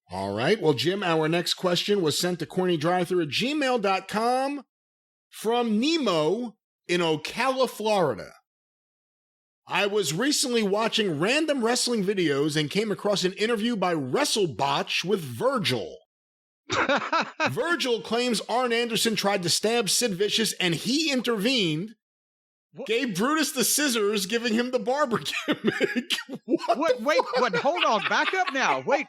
All right. Well, Jim, our next question was sent to CornyDriveThru@gmail.com from Nemo in Ocala, Florida. I was recently watching random wrestling videos and came across an interview by WrestleBotch with Virgil. Virgil claims Arn Anderson tried to stab Sid Vicious and he intervened, gave Brutus the scissors, giving him the Barber gimmick. Wait, hold on, back up now. Wait.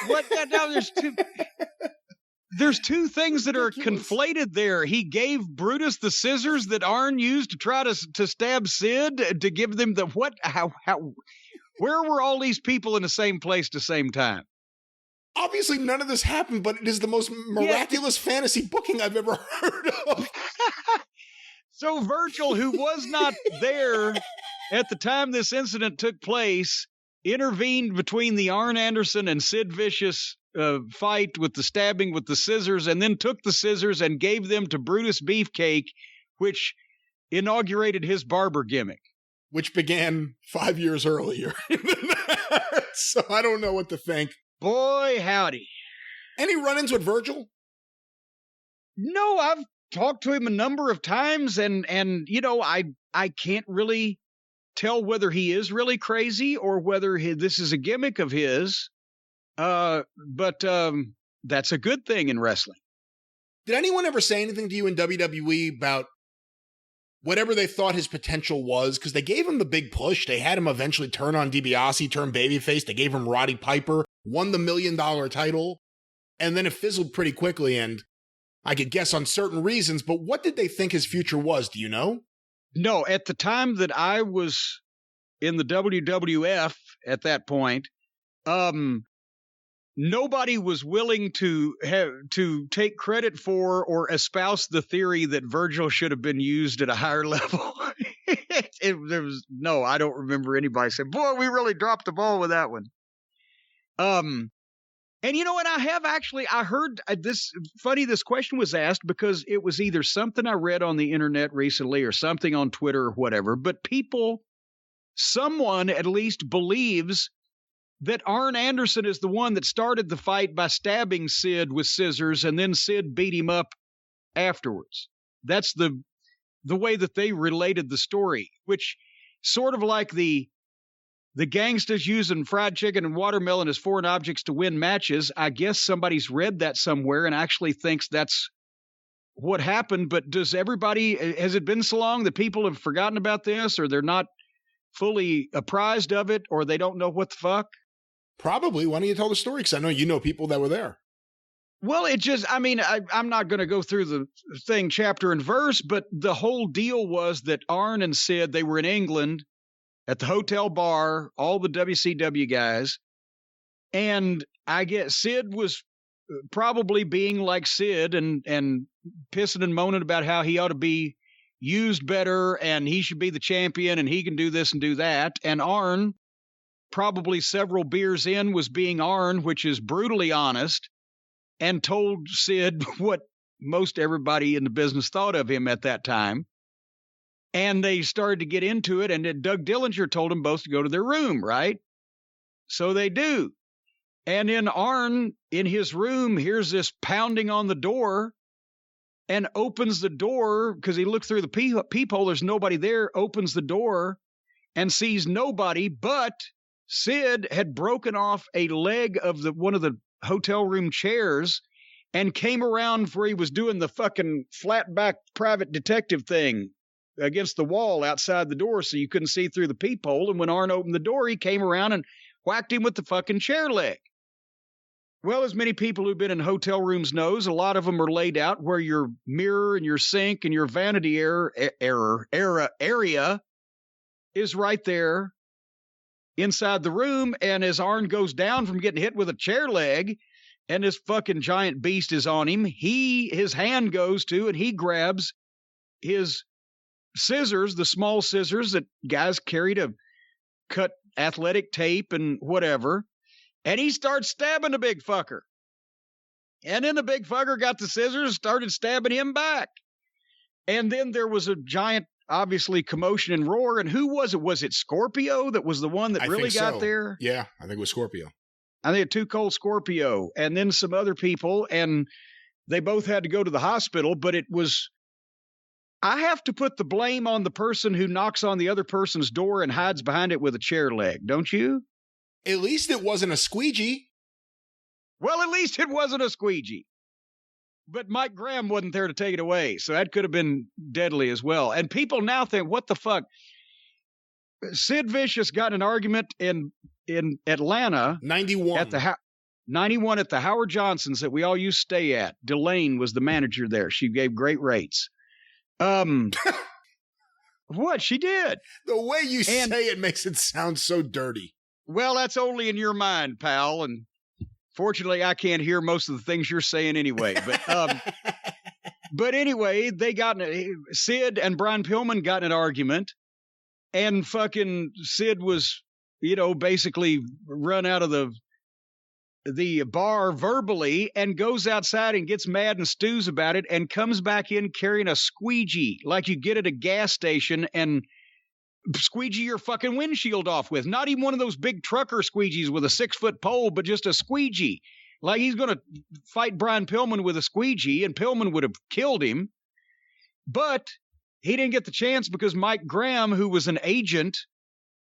What? Now there's two things that are conflated there. He gave Brutus the scissors that Arn used to try to stab Sid, to give them the what? How? Where were all these people in the same place at the same time? Obviously, none of this happened, but it is the most miraculous fantasy booking I've ever heard of. So Virgil, who was not there at the time this incident took place, intervened between the Arn Anderson and Sid Vicious fight with the stabbing with the scissors, and then took the scissors and gave them to Brutus Beefcake, which inaugurated his Barber gimmick. Which began 5 years earlier. So I don't know what to think. Boy, howdy. Any run-ins with Virgil? No, I've talked to him a number of times, and you know, I can't really tell whether he is really crazy or whether this is a gimmick of his. But that's a good thing in wrestling. Did anyone ever say anything to you in WWE about whatever they thought his potential was? Because they gave him the big push. They had him eventually turn on DiBiase, turn babyface. They gave him Roddy Piper, won the $1 million title, and then it fizzled pretty quickly, and I could guess on certain reasons, but what did they think his future was? Do you know? No, at the time that I was in the WWF at that point, nobody was willing to take credit for or espouse the theory that Virgil should have been used at a higher level. I don't remember anybody saying, boy, we really dropped the ball with that one. And you know what? I heard this question was asked because it was either something I read on the internet recently or something on Twitter or whatever, but someone at least believes that Arn Anderson is the one that started the fight by stabbing Sid with scissors, and then Sid beat him up afterwards. That's the way that they related the story, which sort of like the gangsters using fried chicken and watermelon as foreign objects to win matches. I guess somebody's read that somewhere and actually thinks that's what happened. But has it been so long that people have forgotten about this, or they're not fully apprised of it, or they don't know what the fuck? Probably. Why don't you tell the story? Because I know you know people that were there. Well, I'm not going to go through the thing chapter and verse, but the whole deal was that Arn and Sid, they were in England at the hotel bar, all the WCW guys, and I guess Sid was probably being like Sid and pissing and moaning about how he ought to be used better and he should be the champion and he can do this and do that. And Arn, probably several beers in, was being Arn, which is brutally honest, and told Sid what most everybody in the business thought of him at that time. And they started to get into it, and Doug Dillinger told them both to go to their room, right? So they do. And then Arn, in his room, hears this pounding on the door and opens the door because he looked through the peephole. There's nobody there. Opens the door and sees nobody, but Sid had broken off a leg of one of the hotel room chairs and came around where he was doing the fucking flat back private detective thing against the wall outside the door so you couldn't see through the peephole. And when Arn opened the door, he came around and whacked him with the fucking chair leg. Well, as many people who've been in hotel rooms knows, a lot of them are laid out where your mirror and your sink and your vanity area is right there inside the room. And as Arn goes down from getting hit with a chair leg and this fucking giant beast is on him, his hand goes to and he grabs his scissors, the small scissors that guys carry to cut athletic tape and whatever, and he starts stabbing the big fucker. And then the big fucker got the scissors and started stabbing him back. And then there was a giant obviously commotion and roar. And who was it? Was it Scorpio that was the one that really got there? Yeah, I think it was Scorpio. I think Too Cold Scorpio, and then some other people, and they both had to go to the hospital. But it was, I have to put the blame on the person who knocks on the other person's door and hides behind it with a chair leg, don't you? At least it wasn't a squeegee. Well, at least it wasn't a squeegee. But Mike Graham wasn't there to take it away, so that could have been deadly as well. And people now think, what the fuck? Sid Vicious got in an argument in Atlanta. 91. At the 91 at the Howard Johnson's that we all used to stay at. Delane was the manager there. She gave great rates. What? She did. The way you say it makes it sound so dirty. Well, that's only in your mind, pal, and fortunately, I can't hear most of the things you're saying anyway. But anyway, Sid and Brian Pillman got in an argument, and fucking Sid was, basically run out of the bar verbally and goes outside and gets mad and stews about it and comes back in carrying a squeegee like you get at a gas station and squeegee your fucking windshield off with. Not even one of those big trucker squeegees with a 6-foot pole, but just a squeegee. Like he's going to fight Brian Pillman with a squeegee, and Pillman would have killed him. But he didn't get the chance because Mike Graham, who was an agent,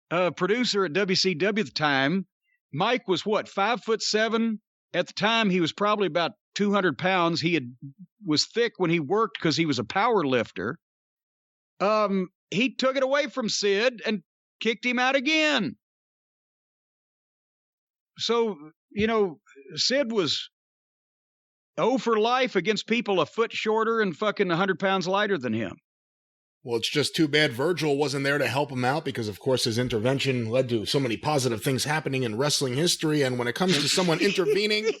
producer at WCW at the time, Mike was 5'7" at the time. He was probably about 200 pounds. Was thick when he worked because he was a power lifter. He took it away from Sid and kicked him out again. So, Sid was 0 for life against people a foot shorter and fucking 100 pounds lighter than him. Well, it's just too bad Virgil wasn't there to help him out because, of course, his intervention led to so many positive things happening in wrestling history. And when it comes to someone intervening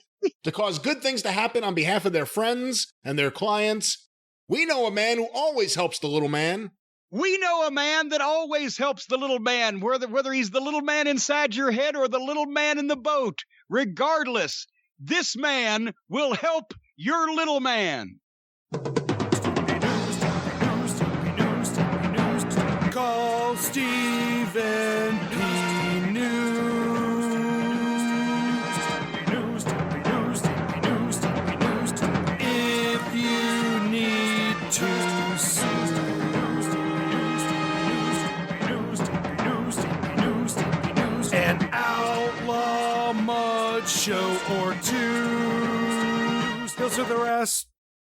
to cause good things to happen on behalf of their friends and their clients, we know a man who always helps the little man. We know a man that always helps the little man, whether he's the little man inside your head or the little man in the boat. Regardless, this man will help your little man. Call Stephen P. News. If you need to sue. An outlaw mud show or two. Those are the rest.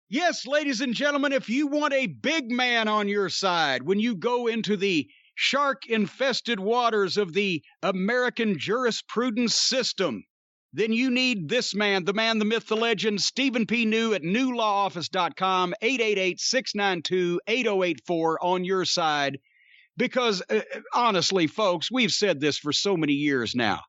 Yes, ladies and gentlemen, if you want a big man on your side when you go into the shark-infested waters of the American jurisprudence system, then you need this man, the man, the myth, the legend, Stephen P. New at newlawoffice.com, 888-692-8084 on your side. Because, honestly, folks, we've said this for so many years now.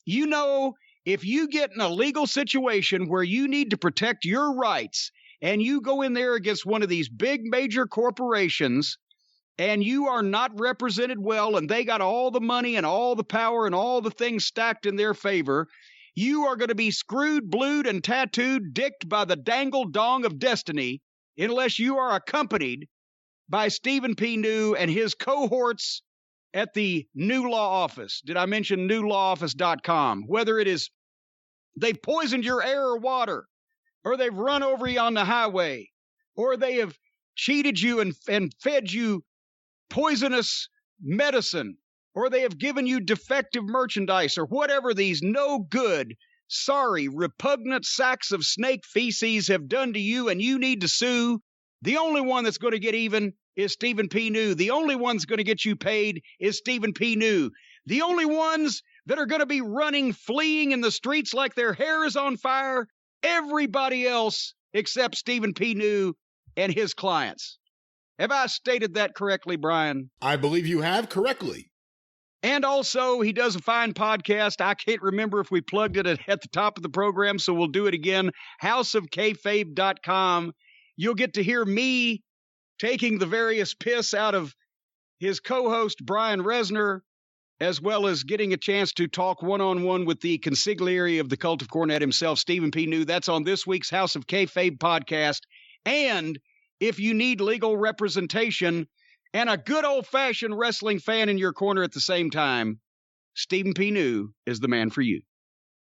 If you get in a legal situation where you need to protect your rights and you go in there against one of these big major corporations and you are not represented well and they got all the money and all the power and all the things stacked in their favor, you are going to be screwed, blued, and tattooed, dicked by the dangle dong of destiny unless you are accompanied by Stephen P. New and his cohorts at the New Law Office. Did I mention newlawoffice.com? Whether it is they've poisoned your air or water, or they've run over you on the highway, or they have cheated you and fed you poisonous medicine, or they have given you defective merchandise, or whatever these no good, sorry, repugnant sacks of snake feces have done to you and you need to sue, the only one that's going to get even is Stephen P. New. The only one that's going to get you paid is Stephen P. New. The only ones that are going to be running, fleeing in the streets like their hair is on fire, everybody else except Stephen P. New and his clients. Have I stated that correctly, Brian? I believe you have correctly. And also, he does a fine podcast. I can't remember if we plugged it at the top of the program, so we'll do it again. houseofkayfabe.com. You'll get to hear me taking the various piss out of his co-host, Brian Resner, as well as getting a chance to talk one-on-one with the consigliere of the cult of Cornette himself, Stephen P. New. That's on this week's House of Kayfabe podcast. And if you need legal representation, and a good old-fashioned wrestling fan in your corner at the same time, Stephen P. New is the man for you.